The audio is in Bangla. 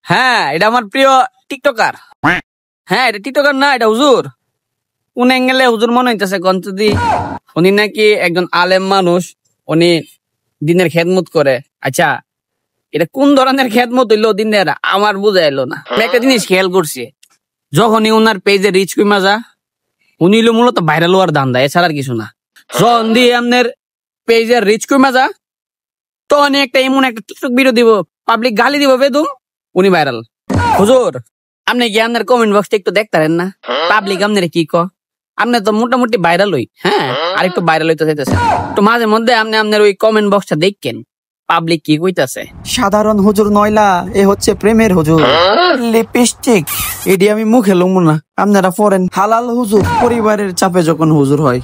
হ্যাঁ এটা আমার প্রিয় টিকটকার। হ্যাঁ এটা টিকটকার না, এটা হুজুর। কোন অ্যাঙ্গেলে হুজুর মনে হইতেছে গন্তদি? উনি নাকি একজন আলেম মানুষ, উনি দিনের খেদমত করে। আচ্ছা এটা কোন ধরনের খেদমত হইলো দিনের আমার বুঝা এলো না। আমি একটা জিনিস খেয়াল করছি, যখনই উনার পেজে রিচ কইমা যা, উনি হইলো মূলত ভাইরাল হওয়ার ধান্দা, এছাড়া আর কিছু না। যখন দিয়ে আপনার পেজের রিচ কইমা যা, তখন একটা এমন একটা টিকটক ভিডিও দিব, পাবলিক গালি দিব বেদম, উনি ভাইরাল। হুজুর আপনি কি আপনার কমেন্ট বক্সটা একটু দেখতারেন না? পাবলিক আপনার কি আপনি তো মোটামুটি ভাইরাল হই, হ্যাঁ আর একটু ভাইরাল হইতে চাইতেছে, তো মাঝে মধ্যে আপনি আপনার ওই কমেন্ট বক্সটা দেখেন পাবলিক কি কইতাছে। সাধারণ হুজুর নয়লা, এ হচ্ছে প্রেমের হুজুর। লিপস্টিক এটি আমি মুখে লমু না, আপনারা পড়েন। হালাল হুজুর পরিবারের চাপে যখন হুজুর হয়।